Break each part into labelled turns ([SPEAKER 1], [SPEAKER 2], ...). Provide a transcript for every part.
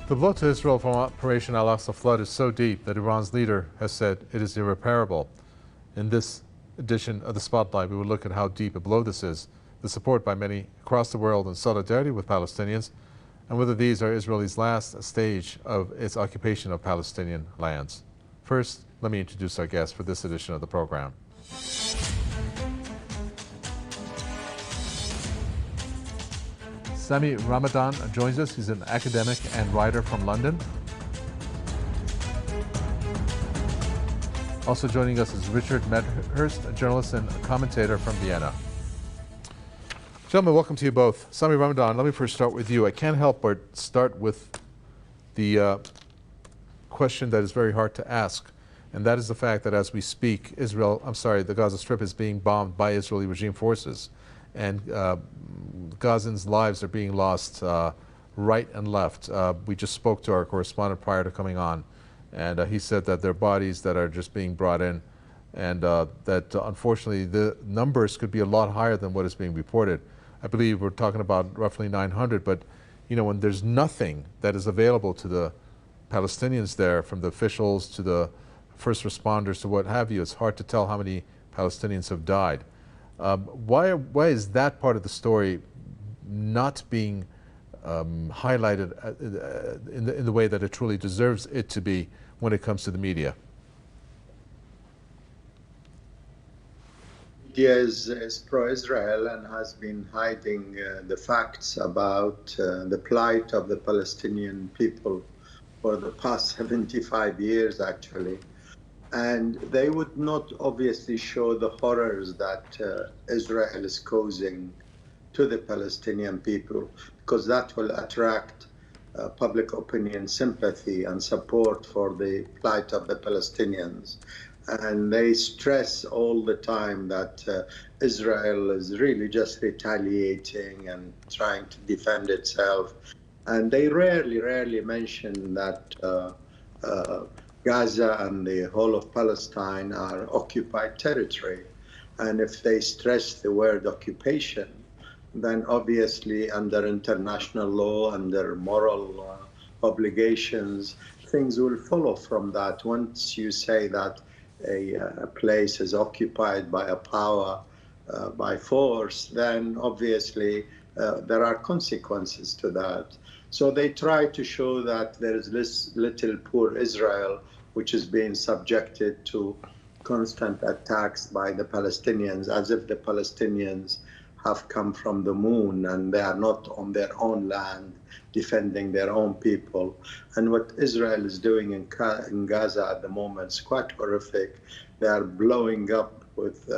[SPEAKER 1] The blow to Israel from Operation al-Aqsa flood is so deep that Iran's leader has said it is irreparable. In this edition of the Spotlight, we will look at how deep a blow this is, the support by many across the world in solidarity with Palestinians, and whether these are Israel's last stage of its occupation of Palestinian lands. First, let me introduce our guest for this edition of the program. Sami Ramadan joins us. He's an academic and writer from London. Also joining us is Richard Medhurst, a journalist and commentator from Vienna. Gentlemen, welcome to you both. Sami Ramadan, let me first start with you. I can't help but start with the question that is very hard to ask, and that is the fact that as we speak, the Gaza Strip is being bombed by Israeli regime forces, and Gazans' lives are being lost right and left. We just spoke to our correspondent prior to coming on, and he said that there are bodies that are just being brought in, and that unfortunately the numbers could be a lot higher than what is being reported. I believe we're talking about roughly 900, but you know, when there's nothing that is available to the Palestinians there, from the officials to the first responders to what have you, it's hard to tell how many Palestinians have died. Why is that part of the story not being highlighted in the way that it truly deserves it to be when it comes to the media?
[SPEAKER 2] Media is pro-Israel and has been hiding the facts about the plight of the Palestinian people for the past 75 years, actually. And they would not obviously show the horrors that Israel is causing to the Palestinian people, because that will attract public opinion sympathy and support for the plight of the Palestinians. And they stress all the time that Israel is really just retaliating and trying to defend itself. And they rarely mention that Gaza and the whole of Palestine are occupied territory. And if they stress the word occupation, then obviously under international law, under moral obligations, things will follow from that. Once you say that a place is occupied by a power by force, then obviously there are consequences to that. So they try to show that there is this little poor Israel, which is being subjected to constant attacks by the Palestinians, as if the Palestinians have come from the moon and they are not on their own land defending their own people. And what Israel is doing in Gaza at the moment is quite horrific. They are blowing up with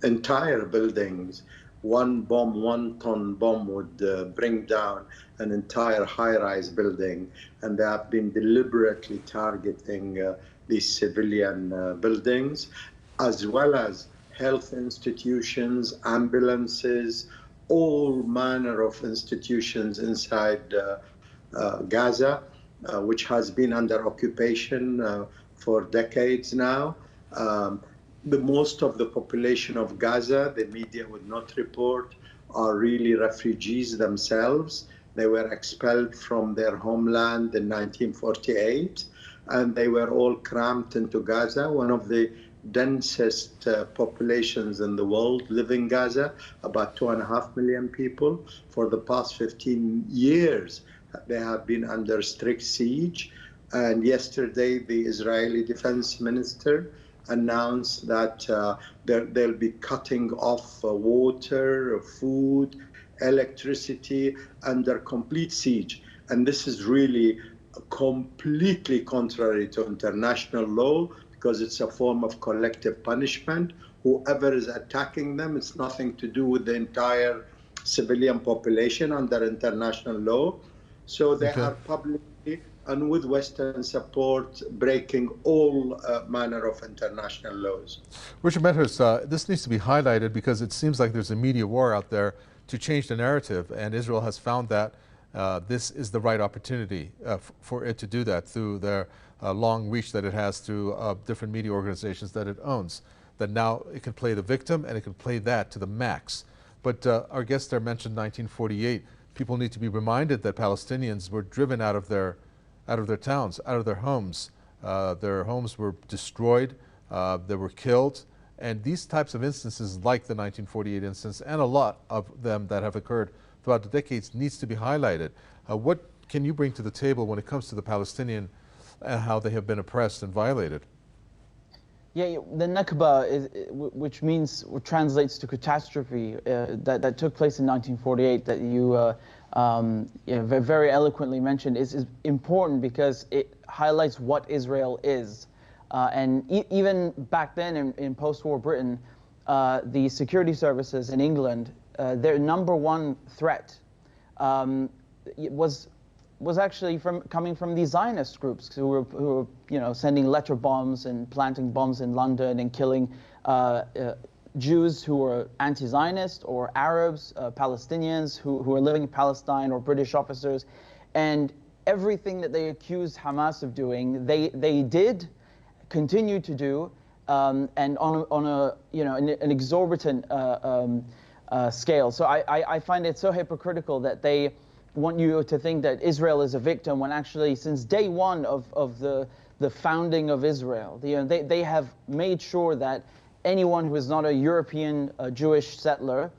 [SPEAKER 2] entire buildings. One bomb, 1 ton bomb would bring down an entire high-rise building, and they have been deliberately targeting these civilian buildings, as well as health institutions, ambulances, all manner of institutions inside Gaza, which has been under occupation for decades now. Most of the population of Gaza, the media would not report, are really refugees themselves. They were expelled from their homeland in 1948, and they were all cramped into Gaza, one of the densest populations in the world live in Gaza, about 2.5 million people. For the past 15 years, they have been under strict siege. And yesterday, the Israeli defense minister announced that they'll be cutting off water, food, electricity under complete siege. And this is really completely contrary to international law, because it's a form of collective punishment. Whoever is attacking them, it's nothing to do with the entire civilian population under international law. So they are publicly and with Western support breaking all manner of international laws.
[SPEAKER 1] Richard Medhurst, this needs to be highlighted because it seems like there's a media war out there to change the narrative, and Israel has found that this is the right opportunity for it to do that through their long reach that it has through different media organizations that it owns, that now it can play the victim and it can play that to the max. But our guest there mentioned 1948. people need to be reminded that Palestinians were driven out of their towns, out of their homes. Their homes were destroyed, they were killed, and these types of instances, like the 1948 instance, and a lot of them that have occurred throughout the decades, needs to be highlighted. What can you bring to the table when it comes to the Palestinian and how they have been oppressed and violated?
[SPEAKER 3] Yeah, the Nakba, which means, or translates to catastrophe, that took place in 1948, that you very eloquently mentioned, is important because it highlights what Israel is. And even back then in post-war Britain, the security services in England, their number one threat was actually coming from these Zionist groups who were sending letter bombs and planting bombs in London and killing Jews who were anti-Zionist, or Arabs, Palestinians who were living in Palestine, or British officers. And everything that they accused Hamas of doing, they did, continue to do, and on an exorbitant scale. So I find it so hypocritical that they want you to think that Israel is a victim, when actually since day one of the founding of Israel, they have made sure that anyone who is not a European Jewish settler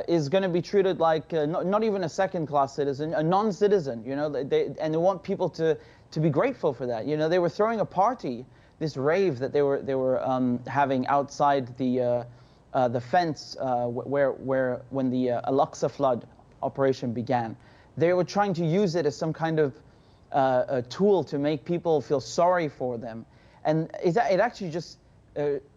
[SPEAKER 3] is going to be treated like not even a second-class citizen, a non-citizen. And they want people to be grateful for that. They were throwing a party, this rave that they were having outside the fence where when the al-Aqsa flood operation began. They were trying to use it as some kind of a tool to make people feel sorry for them. And it actually just,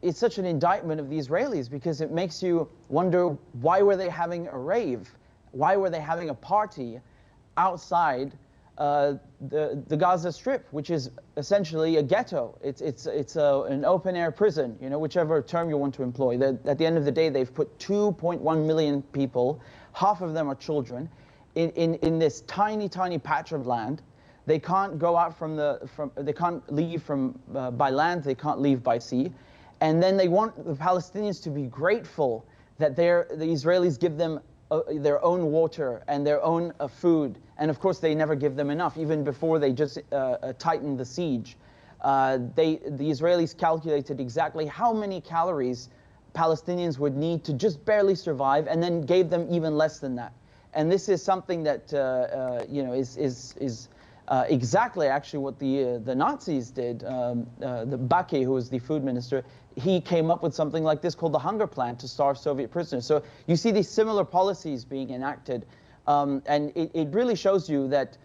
[SPEAKER 3] it's such an indictment of the Israelis, because it makes you wonder, why were they having a rave? Why were they having a party outside the Gaza Strip, which is essentially a ghetto? It's an open-air prison, whichever term you want to employ. At the end of the day, they've put 2.1 million people, half of them are children, in this tiny patch of land. They can't go out they can't leave by land, they can't leave by sea. And then they want the Palestinians to be grateful that the Israelis give them their own water and their own food. And of course, they never give them enough, even before they just tightened the siege. The Israelis calculated exactly how many calories Palestinians would need to just barely survive, and then gave them even less than that. And this is something that is exactly actually what the Nazis did. The Baki, who was the food minister, he came up with something like this called the hunger plan to starve Soviet prisoners. So you see these similar policies being enacted, and it really shows you that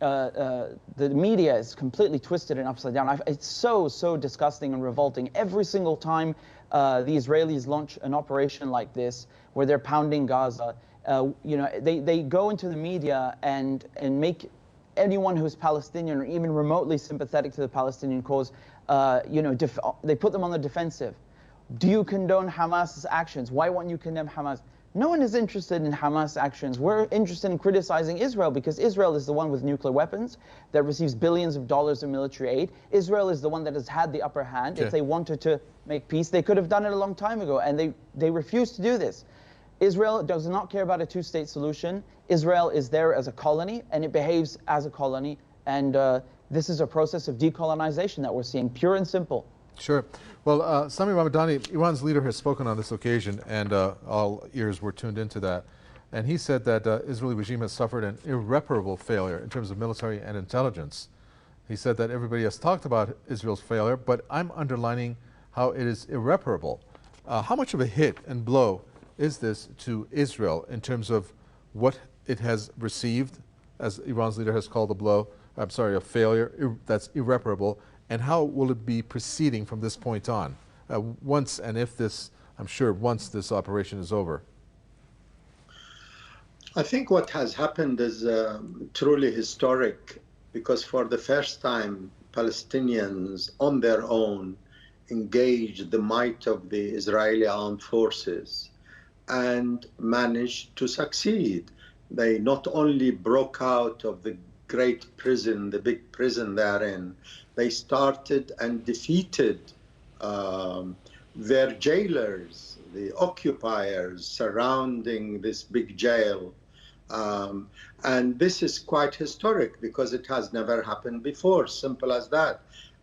[SPEAKER 3] the media is completely twisted and upside down. It's so disgusting and revolting. Every single time the Israelis launch an operation like this, where they're pounding Gaza, they go into the media and make anyone who's Palestinian or even remotely sympathetic to the Palestinian cause, they put them on the defensive. Do you condone Hamas's actions? Why won't you condemn Hamas? No one is interested in Hamas actions. We're interested in criticizing Israel, because Israel is the one with nuclear weapons that receives billions of dollars in military aid. Israel is the one that has had the upper hand. If they wanted to make peace, they could have done it a long time ago, and they refuse to do this. Israel does not care about a two-state solution. Israel is there as a colony, and it behaves as a colony. And this is a process of decolonization that we're seeing, pure and simple.
[SPEAKER 1] Sure. Well, Sami Ramadani, Iran's leader, has spoken on this occasion, and all ears were tuned into that. And he said that Israeli regime has suffered an irreparable failure in terms of military and intelligence. He said that everybody has talked about Israel's failure, but I'm underlining how it is irreparable. How much of a hit and blow is this to Israel in terms of what it has received, as Iran's leader has called a failure that's irreparable, and how will it be proceeding from this point on, once this operation is over?
[SPEAKER 2] I think what has happened is truly historic, because for the first time, Palestinians on their own engaged the might of the Israeli armed forces and managed to succeed. They not only broke out of the great prison, the big prison they're in, they started and defeated their jailers, the occupiers surrounding this big jail. Um, and this is quite historic because it has never happened before, simple as that.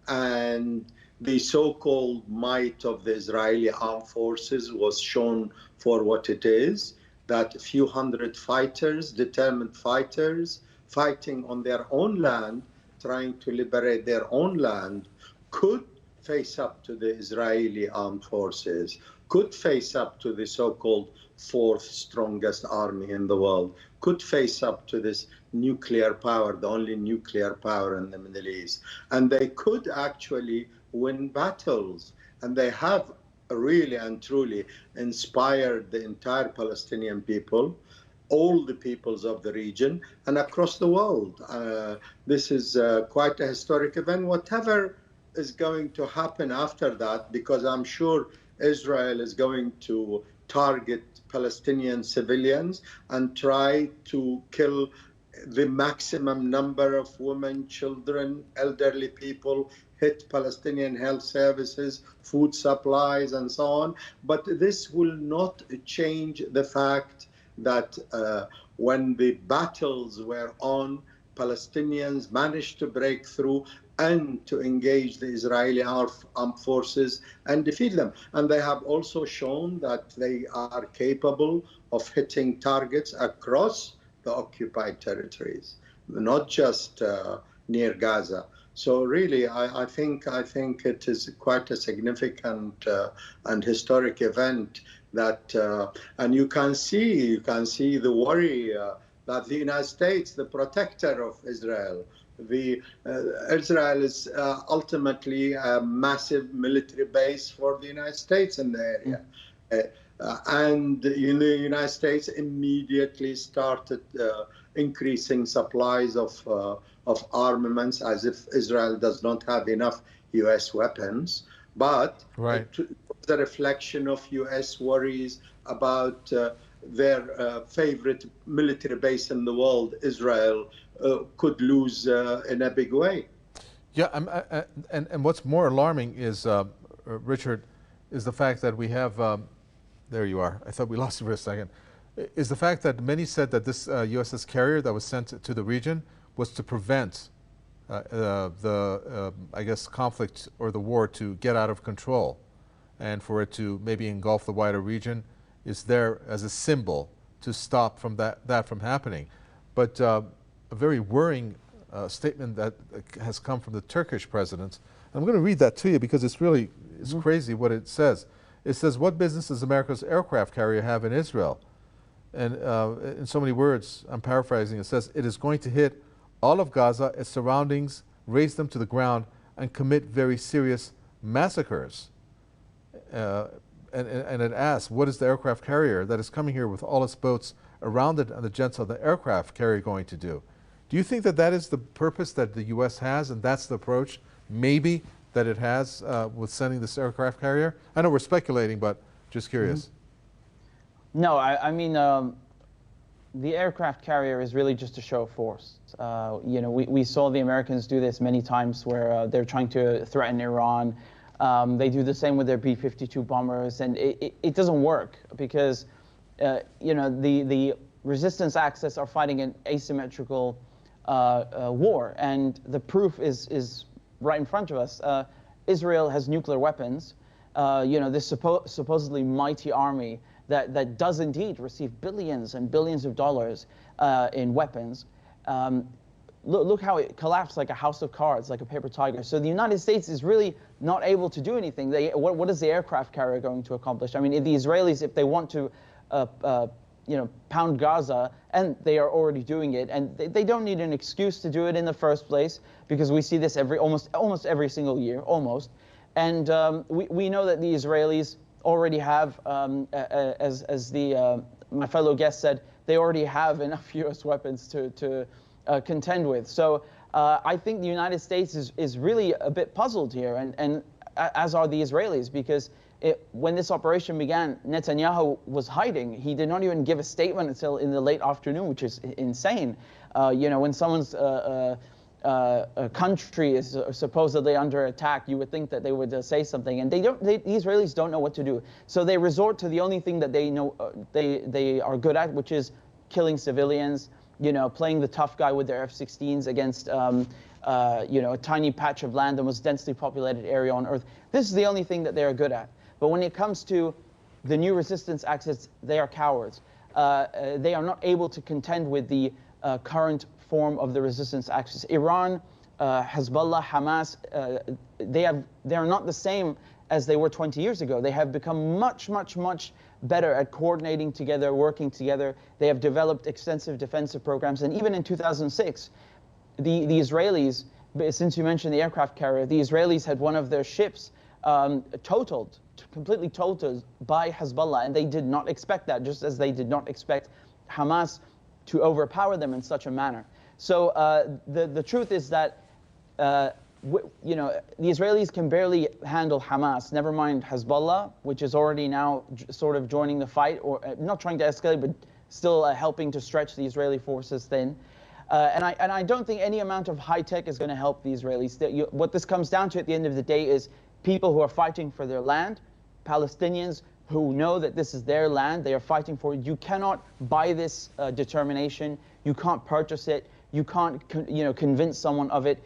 [SPEAKER 2] And the so-called might of the Israeli armed forces was shown for what it is, that a few hundred fighters, determined fighters, fighting on their own land, trying to liberate their own land, could face up to the Israeli armed forces, could face up to the so-called fourth strongest army in the world, could face up to this nuclear power, the only nuclear power in the Middle East. And they could actually win battles. And they have really and truly inspired the entire Palestinian people, all the peoples of the region, and across the world. This is quite a historic event. Whatever is going to happen after that, because I'm sure Israel is going to target Palestinian civilians and try to kill the maximum number of women, children, elderly people, hit Palestinian health services, food supplies, and so on. But this will not change the fact that when the battles were on, Palestinians managed to break through and to engage the Israeli armed forces and defeat them. And they have also shown that they are capable of hitting targets across the occupied territories, not just near Gaza. So really, I think it is quite a significant and historic event that, and you can see the worry that the United States, the protector of Israel, Israel is ultimately a massive military base for the United States in the area. And the United States immediately started increasing supplies of armaments, as if Israel does not have enough U.S. weapons. But
[SPEAKER 1] right.
[SPEAKER 2] It's a reflection of U.S. worries about their favorite military base in the world, Israel, could lose in a big way.
[SPEAKER 1] Yeah, and what's more alarming is, Richard, is the fact that we have, there you are, I thought we lost you for a second, is the fact that many said that this USS carrier that was sent to the region was to prevent I guess, conflict or the war to get out of control, and for it to maybe engulf the wider region is there as a symbol to stop from that from happening. But a very worrying statement that has come from the Turkish president. I'm going to read that to you because it's really crazy what it says. It says, "What business does America's aircraft carrier have in Israel?" And in so many words, I'm paraphrasing, it says, "It is going to hit all of Gaza, its surroundings, raze them to the ground, and commit very serious massacres." And it asks, what is the aircraft carrier that is coming here with all its boats around it and the jets of the aircraft carrier going to do? Do you think that that is the purpose that the U.S. has, and that's the approach, maybe, that it has with sending this aircraft carrier? I know we're speculating, but just curious.
[SPEAKER 3] No, I mean, the aircraft carrier is really just a show of force. You know, we saw the Americans do this many times where they're trying to threaten Iran. They do the same with their B-52 bombers, and it doesn't work because, you know, the resistance axis are fighting an asymmetrical war, and the proof is right in front of us. Israel has nuclear weapons. You know, this supposedly mighty army that does indeed receive billions and billions of dollars in weapons. Look how it collapsed like a house of cards, like a paper tiger. So the United States is really not able to do anything. What is the aircraft carrier going to accomplish? I mean, the Israelis, if they want to, you know, pound Gaza, and they are already doing it, and they don't need an excuse to do it in the first place, because we see this almost every single year, almost. And we know that the Israelis already have, as my fellow guest said, they already have enough U.S. weapons to contend with. So I think the United States is really a bit puzzled here, and as are the Israelis, because when this operation began, Netanyahu was hiding. He did not even give a statement until in the late afternoon, which is insane. You know, when someone's a country is supposedly under attack, you would think that they would say something, and the Israelis don't know what to do. So they resort to the only thing that they know they are good at, which is killing civilians, playing the tough guy with their F-16s against, a tiny patch of land, the most densely populated area on Earth. This is the only thing that they are good at. But when it comes to the new resistance axis, they are cowards. They are not able to contend with the current form of the resistance axis. Iran, Hezbollah, Hamas, they are not the same as they were 20 years ago. They have become much, much, much better at coordinating together, working together. They have developed extensive defensive programs. And even in 2006, the Israelis, since you mentioned the aircraft carrier, the Israelis had one of their ships completely totaled by Hezbollah, and they did not expect that, just as they did not expect Hamas to overpower them in such a manner. So the truth is that the Israelis can barely handle Hamas, never mind Hezbollah, which is already now sort of joining the fight, or not trying to escalate, but still helping to stretch the Israeli forces thin. And I don't think any amount of high tech is going to help the Israelis. What this comes down to at the end of the day is people who are fighting for their land, Palestinians who know that this is their land, they are fighting for it. You cannot buy this determination. You can't purchase it. You can't convince someone of it.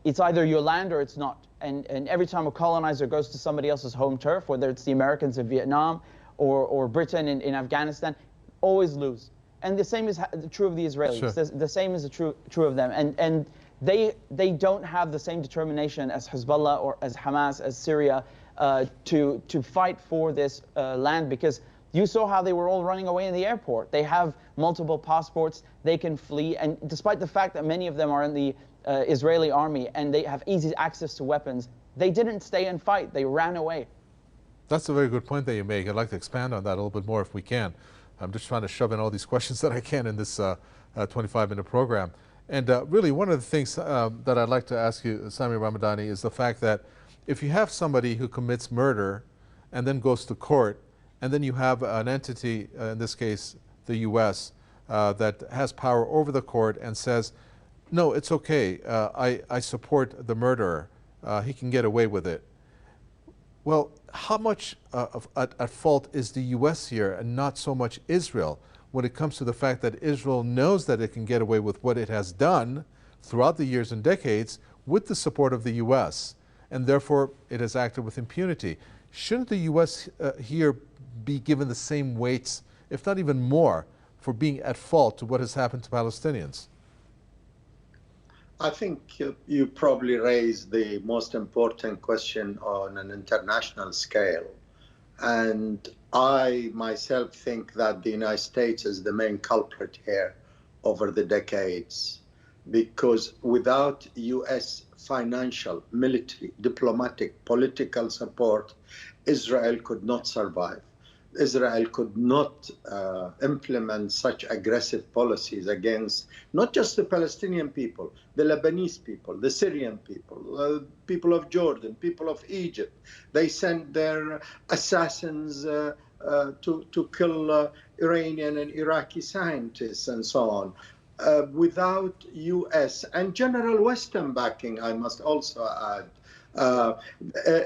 [SPEAKER 3] It's either your land or it's not. And every time a colonizer goes to somebody else's home turf, whether it's the Americans in Vietnam or Britain in Afghanistan, always lose. And the same is true of the Israelis.
[SPEAKER 1] Sure.
[SPEAKER 3] The same is true of them. And they don't have the same determination as Hezbollah or as Hamas, as Syria, to fight for this land, because you saw how they were all running away in the airport. They have multiple passports, they can flee, and despite the fact that many of them are in the Israeli army and they have easy access to weapons, they didn't stay and fight, they ran away.
[SPEAKER 1] That's a very good point that you make. I'd like to expand on that a little bit more if we can. I'm just trying to shove in all these questions that I can in this 25-minute program. And really, one of the things that I'd like to ask you, Sami Ramadani, is the fact that if you have somebody who commits murder and then goes to court, and then you have an entity, in this case the U.S., that has power over the court and says, no, it's okay, I support the murderer, he can get away with it. Well, how much at fault is the U.S. here and not so much Israel when it comes to the fact that Israel knows that it can get away with what it has done throughout the years and decades with the support of the U.S., and therefore it has acted with impunity? Shouldn't the U.S. Here be given the same weights, if not even more, for being at fault to what has happened to Palestinians?
[SPEAKER 2] I think you probably raised the most important question on an international scale. And I myself think that the United States is the main culprit here over the decades, because without U.S. financial, military, diplomatic, political support, Israel could not survive. Israel could not implement such aggressive policies against not just the Palestinian people, the Lebanese people, the Syrian people, people of Jordan, people of Egypt. They sent their assassins to kill Iranian and Iraqi scientists and so on. Without U.S. and general Western backing, I must also add,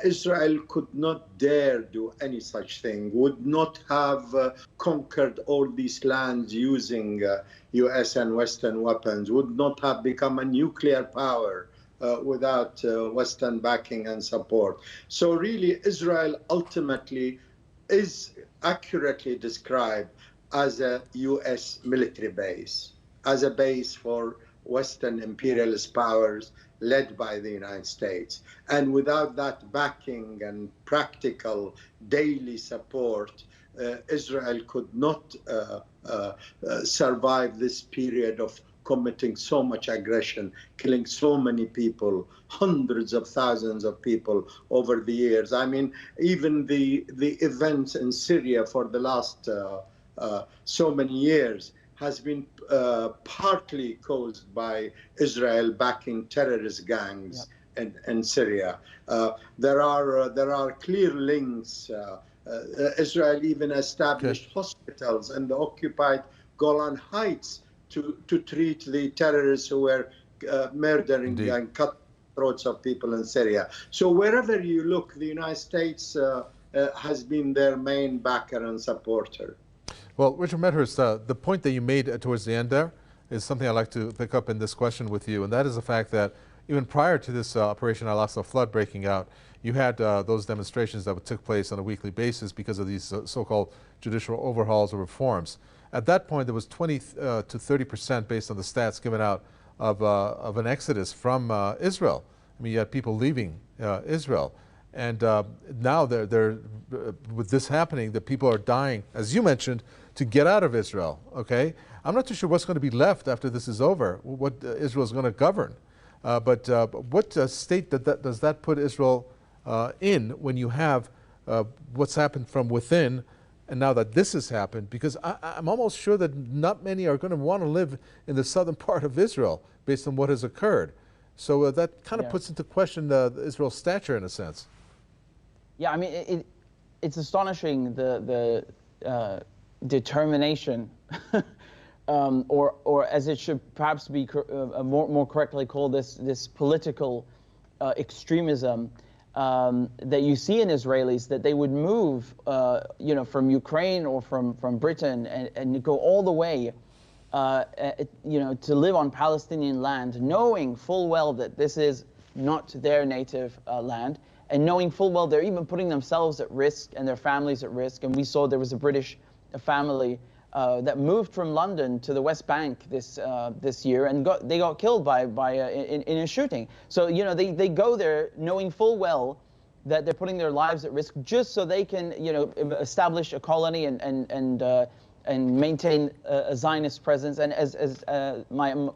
[SPEAKER 2] Israel could not dare do any such thing, would not have conquered all these lands using US and Western weapons, would not have become a nuclear power without Western backing and support. So really, Israel ultimately is accurately described as a US military base, as a base for Western imperialist powers led by the United States. And without that backing and practical daily support, Israel could not survive this period of committing so much aggression, killing so many people, hundreds of thousands of people over the years. I mean, even the events in Syria for the last so many years has been partly caused by Israel backing terrorist gangs in Syria. There are clear links. Israel even established hospitals in the occupied Golan Heights to treat the terrorists who were murdering and cut throats of people in Syria. So wherever you look, the United States has been their main backer and supporter.
[SPEAKER 1] Well, Richard Medhurst, the point that you made towards the end there is something I'd like to pick up in this question with you, and that is the fact that even prior to this Operation al-Aqsa flood breaking out, you had those demonstrations that took place on a weekly basis because of these so-called judicial overhauls or reforms. At that point, there was 20 to 30% based on the stats given out of an exodus from Israel. I mean, you had people leaving Israel. And now with this happening, that people are dying, as you mentioned, to get out of Israel, okay? I'm not too sure what's going to be left after this is over, what Israel is going to govern. But what state does that put Israel in when you have what's happened from within, and now that this has happened? Because I'm almost sure that not many are going to want to live in the southern part of Israel based on what has occurred. So that kind of puts into question Israel's stature in a sense.
[SPEAKER 3] Yeah, I mean, it's astonishing the determination, or as it should perhaps be more correctly called, this political extremism that you see in Israelis, that they would move, from Ukraine or from Britain and go all the way, to live on Palestinian land, knowing full well that this is not their native land, and knowing full well they're even putting themselves at risk and their families at risk. And we saw there was a British family that moved from London to the West Bank this year, and they got killed in a shooting. So they go there knowing full well that they're putting their lives at risk just so they can establish a colony and maintain a Zionist presence. And as my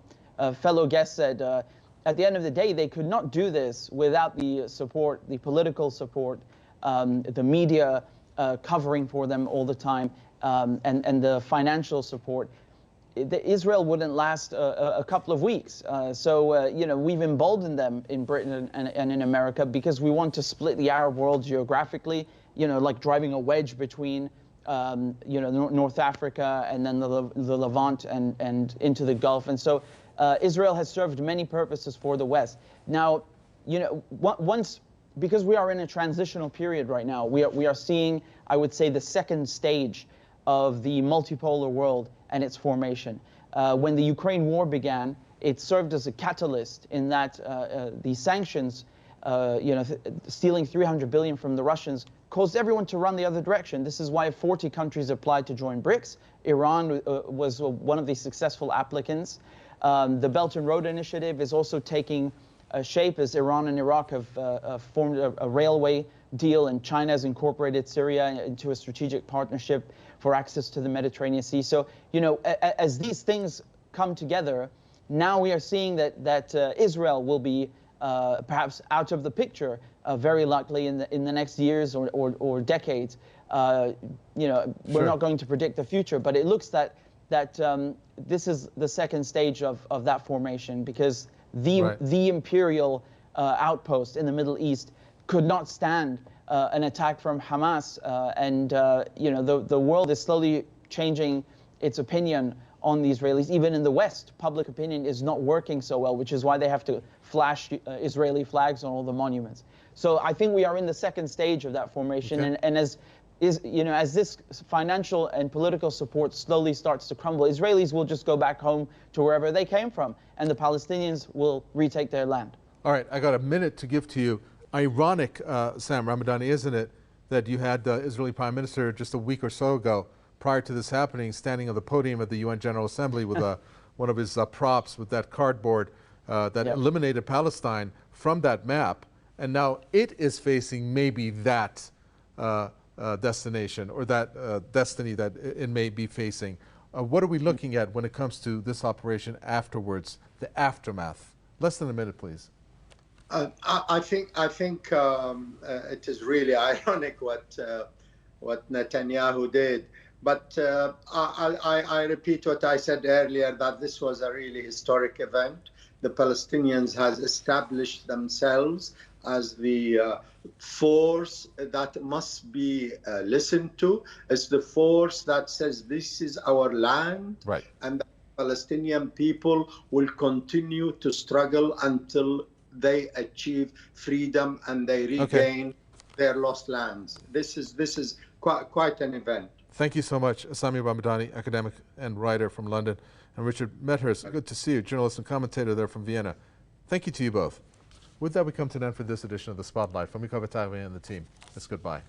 [SPEAKER 3] fellow guest said, at the end of the day, they could not do this without the support, the political support, the media covering for them all the time, and the financial support. Israel wouldn't last a couple of weeks. So we've emboldened them in Britain and in America because we want to split the Arab world geographically, like driving a wedge between North Africa and then the Levant and into the Gulf. And so Israel has served many purposes for the West. Now, because we are in a transitional period right now, we are seeing, I would say, the second stage of the multipolar world and its formation. When the Ukraine war began, it served as a catalyst in that the sanctions, stealing $300 billion from the Russians, caused everyone to run the other direction. This is why 40 countries applied to join BRICS. Iran was one of the successful applicants. The Belt and Road Initiative is also taking shape as Iran and Iraq have formed a railway deal, and China has incorporated Syria into a strategic partnership for access to the Mediterranean Sea. So, as these things come together, now we are seeing that Israel will be perhaps out of the picture very likely in the next years or decades. We're not going to predict the future, but it looks that this is the second stage of that formation, because the imperial outpost in the Middle East could not stand an attack from Hamas, and the world is slowly changing its opinion on the Israelis. Even in the West, public opinion is not working so well, which is why they have to flash Israeli flags on all the monuments. So I think we are in the second stage of that formation, okay. and as this financial and political support slowly starts to crumble, Israelis will just go back home to wherever they came from, and the Palestinians will retake their land.
[SPEAKER 1] All right, I got a minute to give to you. Ironic, Sam Ramadani, isn't it, that you had the Israeli Prime Minister just a week or so ago, prior to this happening, standing on the podium at the UN General Assembly with one of his props with that cardboard that eliminated Palestine from that map, and now it is facing maybe that destination or that destiny that it may be facing. What are we looking at when it comes to this operation afterwards, the aftermath? Less than a minute, please.
[SPEAKER 2] I think it is really ironic what Netanyahu did. But I repeat what I said earlier, that this was a really historic event. The Palestinians has established themselves as the force that must be listened to. It's the force that says this is our land,
[SPEAKER 1] right.
[SPEAKER 2] And the Palestinian people will continue to struggle until they achieve freedom and they regain their lost lands. This is quite an event.
[SPEAKER 1] Thank you so much, Sami Ramadani, academic and writer from London, and Richard Medhurst, good to see you, journalist and commentator there from Vienna. Thank you to you both. With that, we come to an end for this edition of The Spotlight. From Mikhail Vatavi and the team, it's goodbye.